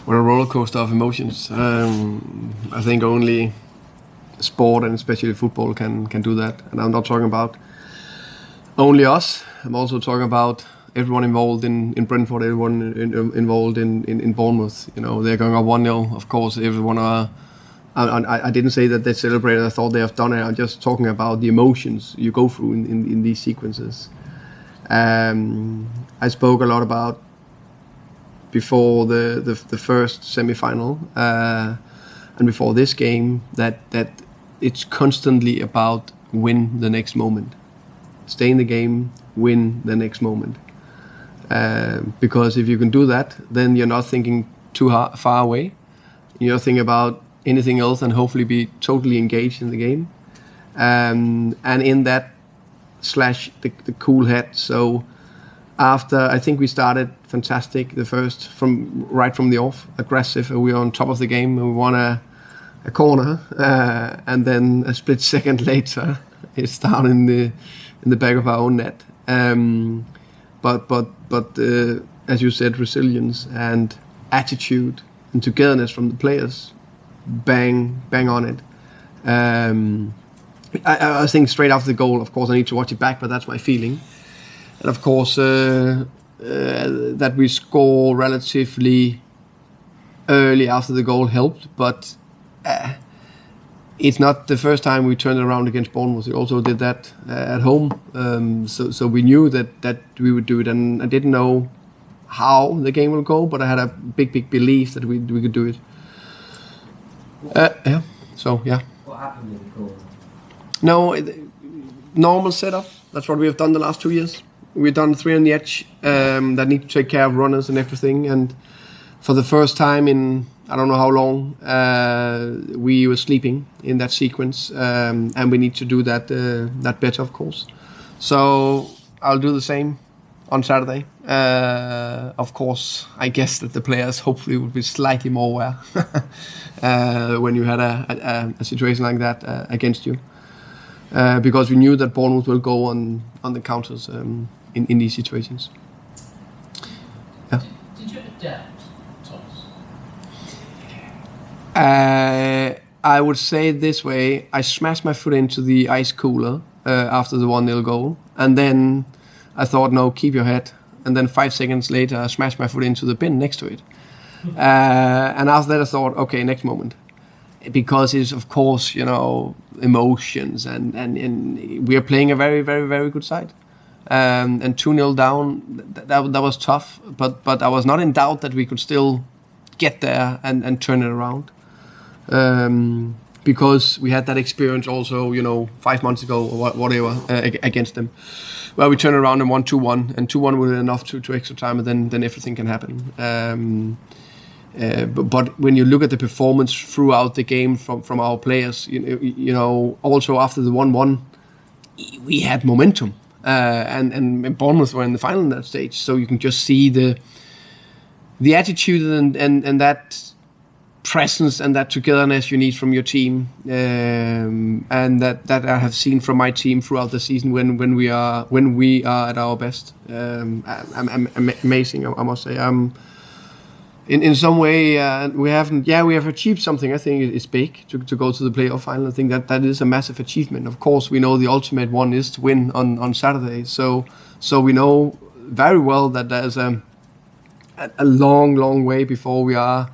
What a roller coaster of emotions. I think only sport and especially football can do that. And I'm not talking about only us. I'm also talking about everyone involved in Brentford, everyone involved in Bournemouth. You know, they're going up 1-0. Of course, everyone are. I didn't say that they celebrated. I thought they have done it. I'm just talking about the emotions you go through in these sequences. I spoke a lot about before the first semi-final and before this game that it's constantly about win the next moment. Stay in the game, win the next moment. Because if you can do that, then you're not thinking too far away. You're thinking about anything else and hopefully be totally engaged in the game. And in that / the cool head. So after, I think we started fantastic, the first, right from the off, aggressive. We were on top of the game. We won a corner. And then a split second later, it's down in the back of our own net. But as you said, resilience and attitude and togetherness from the players, bang on it. I think straight after the goal, of course, I need to watch it back, but that's my feeling. And of course, that we score relatively early after the goal helped, but it's not the first time we turned it around against Bournemouth. We also did that at home, so we knew that we would do it, and I didn't know how the game will go, but I had a big belief that we could do it. Yeah. So yeah. What happened with the goal? No, normal setup. That's what we have done the last 2 years. We've done 3 on the edge that need to take care of runners and everything. And for the first time in I don't know how long, we were sleeping in that sequence, and we need to do that better, of course. So I'll do the same on Saturday. Of course, I guess that the players hopefully will be slightly more aware when you had a situation like that against you. Because we knew that Bournemouth will go on the counters in these situations. Yeah. Did you adapt, Thomas? I would say it this way: I smashed my foot into the ice cooler after the 1-0 goal, and then I thought, no, keep your head. And then 5 seconds later, I smashed my foot into the bin next to it. And after that, I thought, okay, next moment. Because it's, of course, emotions, and we are playing a very, very, very good side. And 2-0 down, that was tough. But I was not in doubt that we could still get there and turn it around. Because we had that experience also, 5 months ago or whatever against them, where we turned around and won 2-1, and 2-1 was enough to extra time, and then everything can happen. But when you look at the performance throughout the game from our players, also after the 1-1, we had momentum, and Bournemouth were in the final in that stage. So you can just see the attitude and that presence and that togetherness you need from your team, and that I have seen from my team throughout the season when we are at our best. Amazing, I must say. In some way, we have achieved something. I think it's big to go to the playoff final. I think that is a massive achievement. Of course, we know the ultimate one is to win on Saturday. So we know very well that there's a long way before we are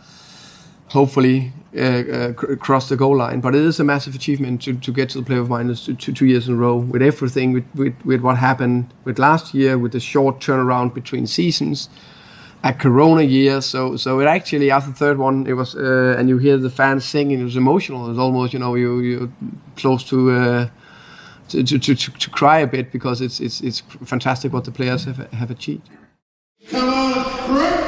hopefully cross the goal line. But it is a massive achievement to get to the playoff finals 2 years in a row, with everything, with what happened with last year, with the short turnaround between seasons. A Corona year, so it actually, after the third one, it was, and you hear the fans singing, it was emotional. It was almost, you're close to cry a bit, because it's fantastic what the players have achieved. Come on,